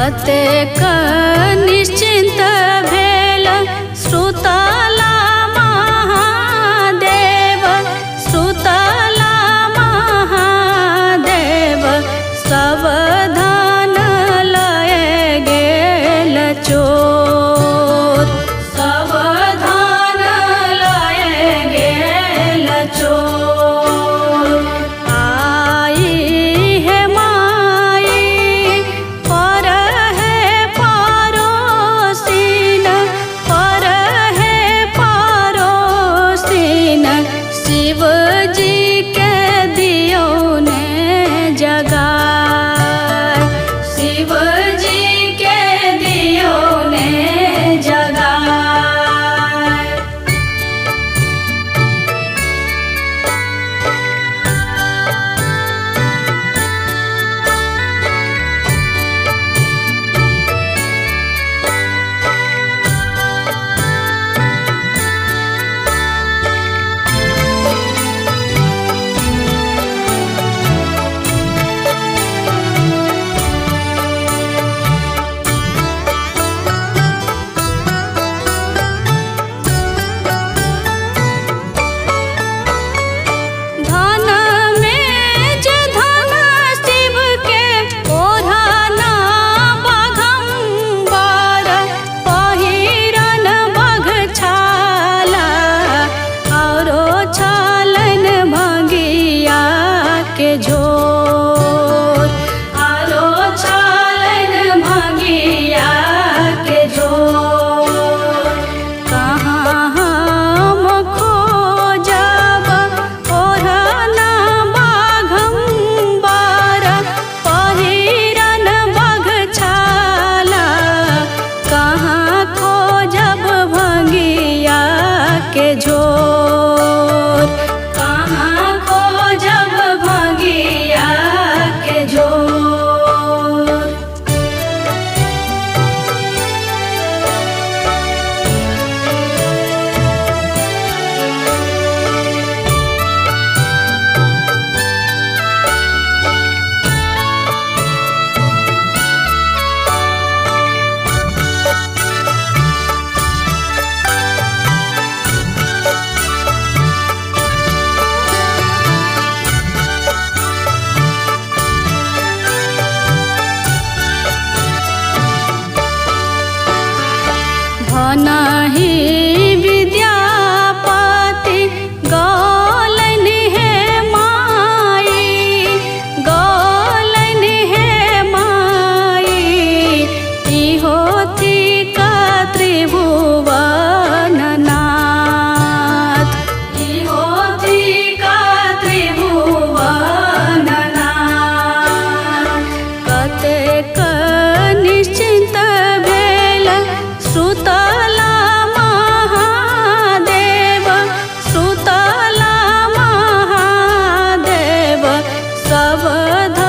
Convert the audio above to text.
कतेक निश्चिंत भेल श्रुतला महादेव, श्रुतला महादेव, सावधान लय गेल चोर, सावधान लय गेल चोर। आई है माई पर है परोसीन, पर है परोसीन, शिव जी के दियो ने जगाए, शिव जी के दियो ने जगाए। धन में जे धन शिव के ओढ़ना बाघंबर, पहिरन बघ छाला, औरो छालन भंगिया के झोर, औरो छालन भंगिया के झोर। कहाँ हम खोजब ओढ़ना बाघंबर, पहिरन बघ छाला, कहाँ खोजब भंगिया के झोर, कहाँ खोजब भंगिया के झोर। धनहि विद्यापति गौलन हे माई, गौलन हे माई, इहो थिक त्रिभुवननाथ, इहो थिक त्रिभुवननाथ। कतेक निश्चिंत भेल श्रुतला महादेव, श्रुतला महादेव, सावधान